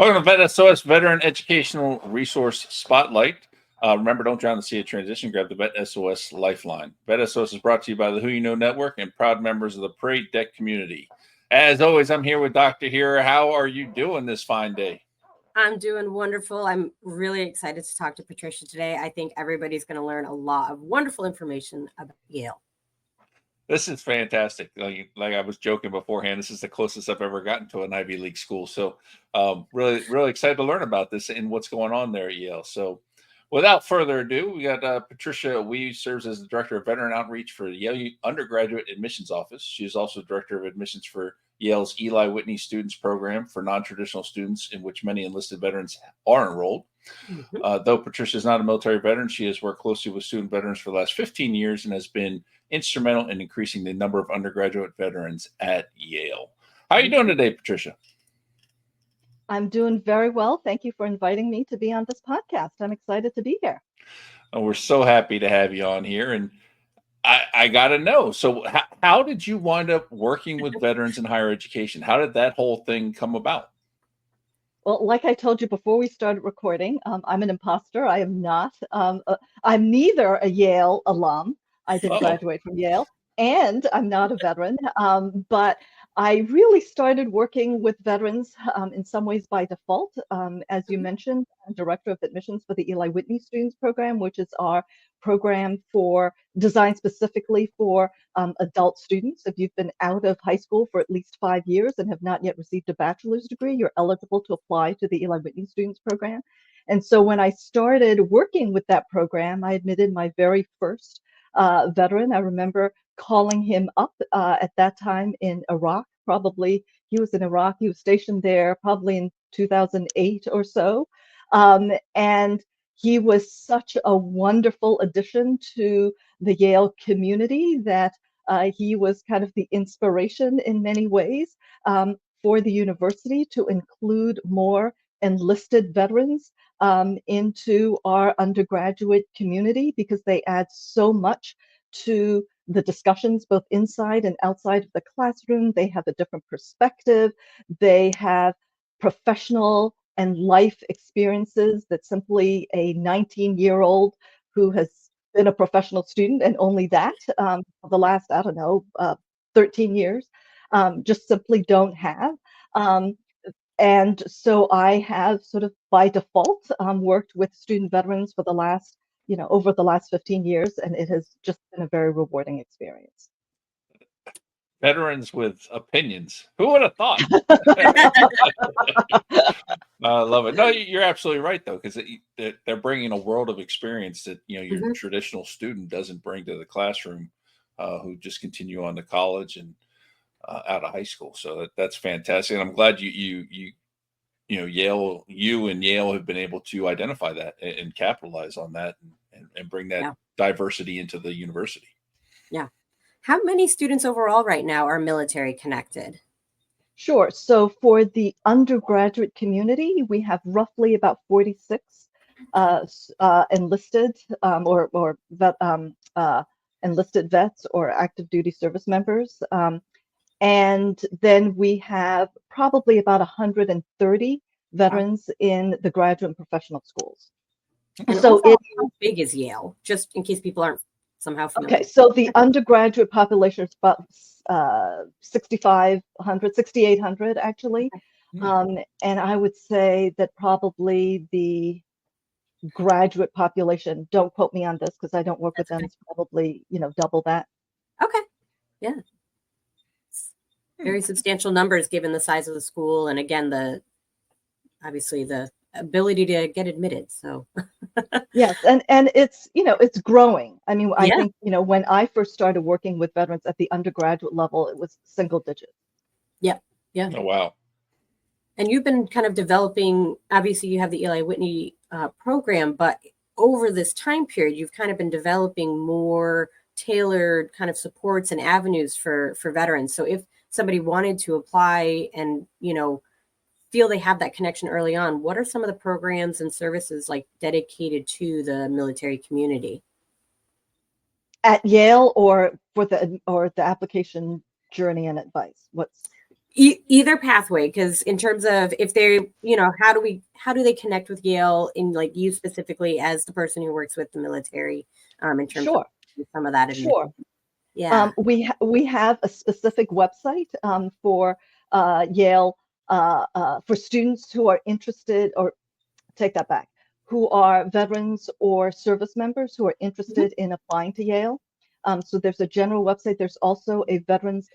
Welcome to VET S.O.S. Veteran Educational Resource Spotlight. Remember, don't drown the sea of transition. Grab the VET S.O.S. Lifeline. VET S.O.S. is brought to you by the Who You Know Network and proud members of the Parade Deck community. As always, I'm here with Dr. Hira. How are you doing this fine day? I'm doing wonderful. I'm really excited to talk to Patricia today. I think everybody's going to learn a lot of wonderful information about Yale. This is fantastic. Like I was joking beforehand, this is the closest I've ever gotten to an Ivy League school. So really excited to learn about this and what's going on there at Yale. So without further ado, we got Patricia Wei, serves as the Director of Veteran Outreach for the Yale Undergraduate Admissions Office. She is also Director of Admissions for Yale's Eli Whitney Students Program for non-traditional students, in which many enlisted veterans are enrolled. Though Patricia is not a military veteran, she has worked closely with student veterans for the last 15 years and has been instrumental in increasing the number of undergraduate veterans at Yale. How are you doing today, Patricia? I'm doing very well. Thank you for inviting me to be on this podcast. I'm excited to be here. Oh, we're so happy to have you on here. And I got to know, so how did you wind up working with veterans in higher education? How did that whole thing come about? Well, like I told you before we started recording, I'm an imposter. I am not. I'm neither a Yale alum. I didn't graduate from Yale, and I'm not a veteran. But I really started working with veterans in some ways by default. As you mentioned, I'm Director of Admissions for the Eli Whitney Students Program, which is our program designed specifically for adult students. If you've been out of high school for at least 5 years and have not yet received a bachelor's degree, you're eligible to apply to the Eli Whitney Students Program. And so when I started working with that program, I admitted my very first veteran. I remember calling him up at that time in Iraq. Probably he was in Iraq. He was stationed there probably in 2008 or so. And he was such a wonderful addition to the Yale community that he was kind of the inspiration in many ways for the university to include more enlisted veterans into our undergraduate community, because they add so much to the discussions both inside and outside of the classroom. They have a different perspective. They have professional and life experiences that simply a 19-year-old who has been a professional student, and only that for the last, 13 years, just simply don't have. And so I have sort of by default worked with student veterans for the last, over the last 15 years, and it has just been a very rewarding experience. Veterans with opinions. Who would have thought? I love it. No, you're absolutely right, though, because they're bringing a world of experience that your traditional student doesn't bring to the classroom, who just continue on to college and out of high school. So that's fantastic, and I'm glad Yale, you and Yale have been able to identify that and capitalize on that and bring that diversity into the university. Yeah. How many students overall right now are military connected? Sure. So for the undergraduate community, we have roughly about 46 enlisted enlisted vets or active duty service members. And then we have probably about 130 veterans in the graduate and professional schools. And so how big is Yale? Just in case people aren't somehow familiar. Okay, so the undergraduate population is about 6,800 actually. And I would say that probably the graduate population, don't quote me on this because I don't work with them, is probably, double that. Okay. Yeah. Very substantial numbers given the size of the school, and again, obviously the ability to get admitted. So yes, and it's it's growing. I mean, I think when I first started working with veterans at the undergraduate level, it was single digit. Yeah. Oh wow. And you've been kind of developing. Obviously, you have the Eli Whitney program, but over this time period, you've kind of been developing more tailored kind of supports and avenues for veterans. So if somebody wanted to apply and, feel they have that connection early on, what are some of the programs and services like dedicated to the military community? At Yale, or for the application journey and advice? Either pathway, because in terms of if they, how do they connect with Yale in like you specifically as the person who works with the military, in terms Sure, of some of that sure. admission? Yeah. We have a specific website for Yale for students who are interested, or take that back, who are veterans or service members who are Mhm. interested in applying to Yale. So there's a general website. There's also a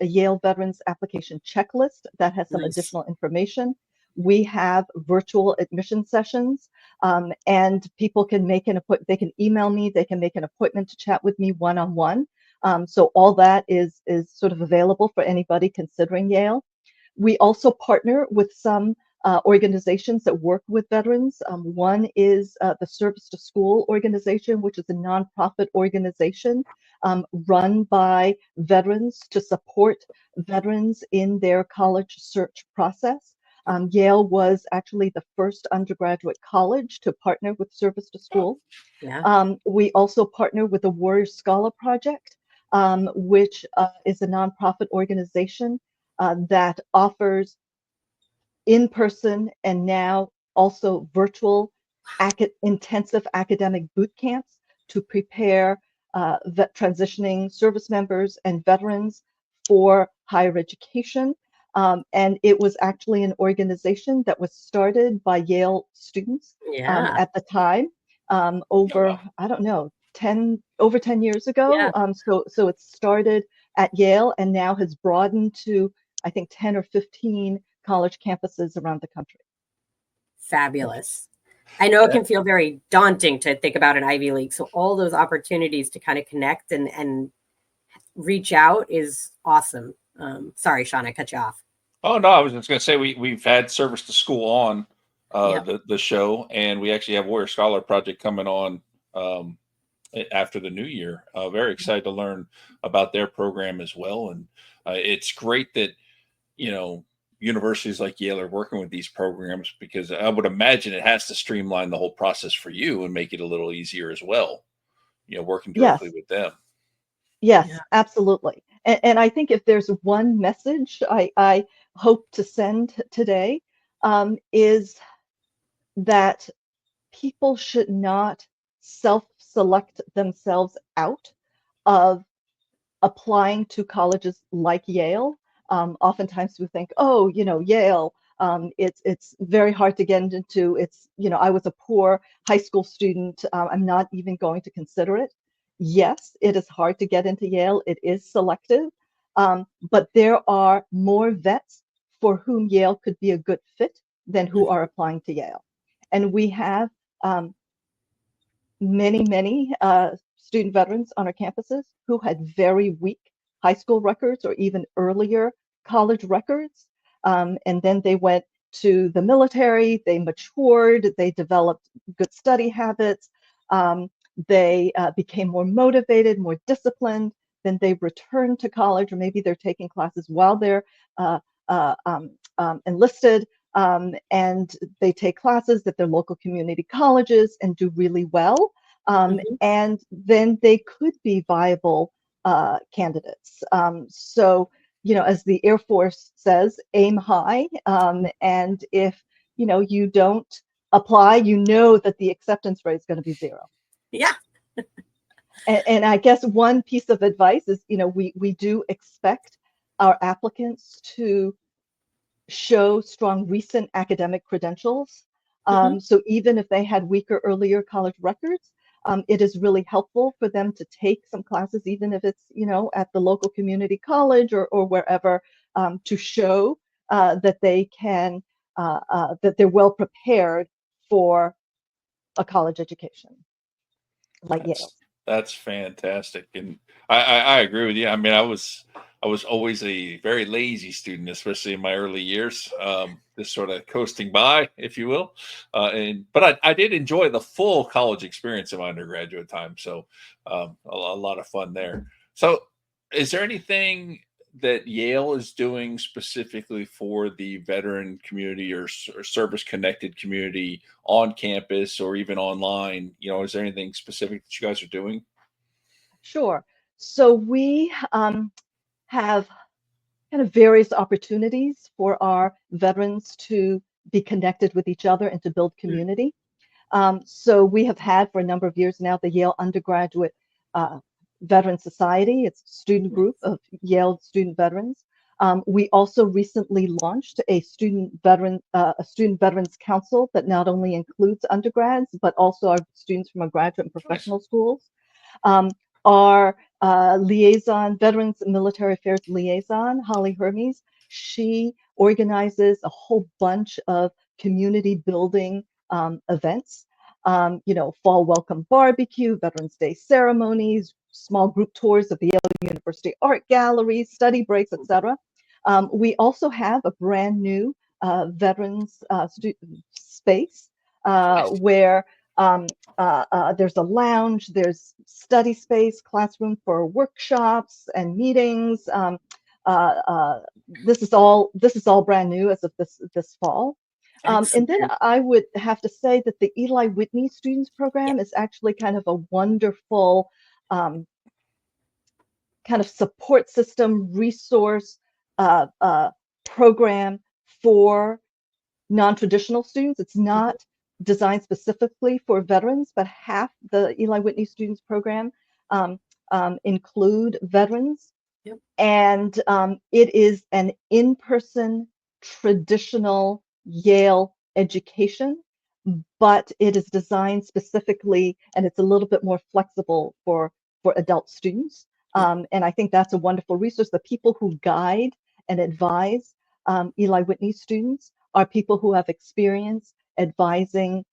Yale Veterans application checklist that has some Nice. additional information. We have virtual admission sessions, and people can make an appointment. They can email me. They can make an appointment to chat with me one-on-one. So all that is sort of available for anybody considering Yale. We also partner with some organizations that work with veterans. One is the Service to School organization, which is a nonprofit organization run by veterans to support veterans in their college search process. Yale was actually the first undergraduate college to partner with Service to School. Yeah. We also partner with the Warrior Scholar Project, which is a nonprofit organization that offers in-person and now also virtual intensive academic boot camps to prepare transitioning service members and veterans for higher education. And it was actually an organization that was started by Yale students Yeah. at the time, Oh, over, wow. I don't know, over 10 years ago. Yeah. So it started at Yale and now has broadened to, I think, 10 or 15 college campuses around the country. Fabulous. I know it That- can feel very daunting to think about an Ivy League. So all those opportunities to kind of connect and reach out is awesome. Sorry, Shawn, I cut you off. Oh no, I was just going to say we've had Service to School on Yep. the show, and we actually have Warrior Scholar Project coming on um, after the new year. Very excited to learn about their program as well, and it's great that universities like Yale are working with these programs, because I would imagine it has to streamline the whole process for you and make it a little easier as well. Working directly Yes, with them. yes, Yeah. absolutely. And I think if there's one message I hope to send today, is that people should not self-select themselves out of applying to colleges like Yale. Oftentimes we think, oh, Yale, it's very hard to get into. I was a poor high school student. I'm not even going to consider it. Yes, it is hard to get into Yale. It is selective, but there are more vets for whom Yale could be a good fit than who are applying to Yale. And we have um, many student veterans on our campuses who had very weak high school records or even earlier college records. And then they went to the military, they matured, they developed good study habits, they became more motivated, more disciplined. Then they returned to college, or maybe they're taking classes while they're uh, enlisted, and they take classes at their local community colleges and do really well. Mhm. And then they could be viable candidates. So, as the Air Force says, aim high. And if you don't apply, that the acceptance rate is going to be zero. Yeah. And I guess one piece of advice is, we do expect our applicants to show strong recent academic credentials. Mhm. So even if they had weaker earlier college records, it is really helpful for them to take some classes, even if it's, at the local community college or wherever, to show that they can, that they're well prepared for a college education like Yale. That's fantastic, and I agree with you. I mean, I was always a very lazy student, especially in my early years, just sort of coasting by, if you will. But I did enjoy the full college experience in my undergraduate time, so a lot of fun there. So, is there anything that Yale is doing specifically for the veteran community or service connected community on campus or even online? Is there anything specific that you guys are doing? Sure. So we have kind of various opportunities for our veterans to be connected with each other and to build community. So we have had for a number of years now the Yale Undergraduate Veteran Society. It's a student group of Yale student veterans. We also recently launched a student veterans council that not only includes undergrads but also our students from our graduate and professional schools. Our liaison, Veterans and Military Affairs liaison, Holly Hermes, she organizes a whole bunch of community building events. Fall welcome barbecue, Veterans Day ceremonies, small group tours of the Yale University art galleries, study breaks, etc. We also have a brand new veterans space where there's a lounge, there's study space, classroom for workshops and meetings. This is all brand new as of this fall. And then I would have to say that the Eli Whitney Students Program is actually kind of a wonderful kind of support system resource program for non-traditional students. It's not designed specifically for veterans, but half the Eli Whitney Students Program include veterans. Yep. And it is an in-person traditional Yale education, but it is designed specifically, and it's a little bit more flexible for adult students. And I think that's a wonderful resource. The people who guide and advise Eli Whitney students are people who have experience advising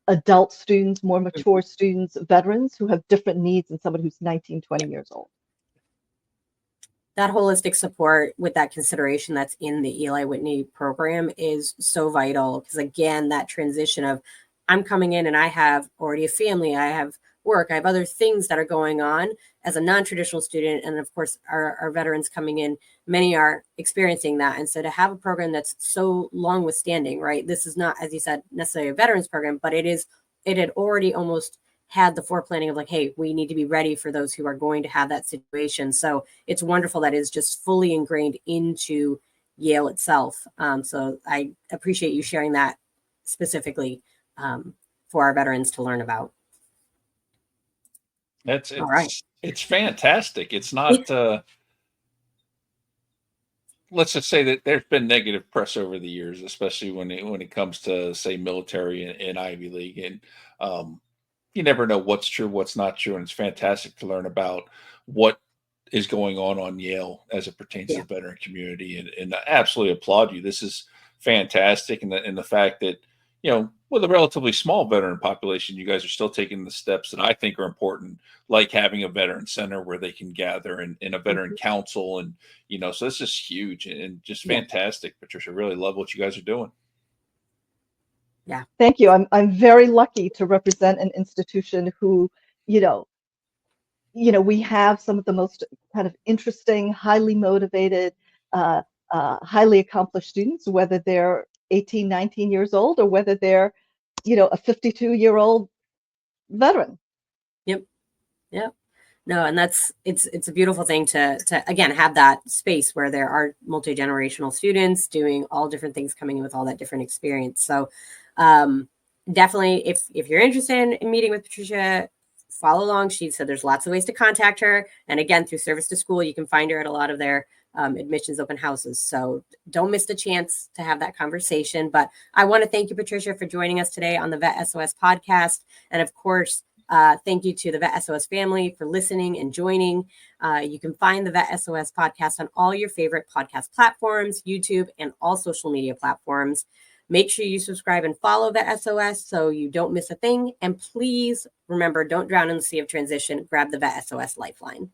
adult students, more mature students, veterans who have different needs than somebody who's 19, 20 years old. That holistic support with that consideration that's in the Eli Whitney program is so vital, because again, that transition of I'm coming in and I have already a family, I have work, I have other things that are going on as a non-traditional student. And of course, our veterans coming in, many are experiencing that. And so to have a program that's so long withstanding, right? This is not, as you said, necessarily a veterans program, but it had already almost had the foreplanning of like, hey, we need to be ready for those who are going to have that situation. So it's wonderful that it's just fully ingrained into Yale itself. So I appreciate you sharing that specifically for our veterans to learn about. All right. It's fantastic. It's not, let's just say that there's been negative press over the years, especially when it comes to, say, military and Ivy League. And you never know what's true, what's not true. And it's fantastic to learn about what is going on Yale as it pertains to the veteran community. And I absolutely applaud you. This is fantastic. And the fact that, with a relatively small veteran population, you guys are still taking the steps that I think are important, like having a veteran center where they can gather and a veteran council. And, so this is huge and just fantastic. Patricia, really love what you guys are doing. Yeah. Thank you. I'm very lucky to represent an institution who, we have some of the most kind of interesting, highly motivated, highly accomplished students, whether they're 18, 19 years old or whether they're, a 52-year-old veteran. Yep. No, and it's a beautiful thing to again have that space where there are multi-generational students doing all different things, coming in with all that different experience. So definitely, if you're interested in meeting with Patricia, follow along. She said there's lots of ways to contact her, and again, through Service to School, you can find her at a lot of their admissions open houses. So don't miss the chance to have that conversation. But I want to thank you, Patricia, for joining us today on the VET S.O.S podcast, and of course, thank you to the VET S.O.S family for listening and joining. You can find the VET S.O.S podcast on all your favorite podcast platforms, YouTube, and all social media platforms. Make sure you subscribe and follow VET S.O.S so you don't miss a thing. And please remember, don't drown in the sea of transition. Grab the VET S.O.S lifeline.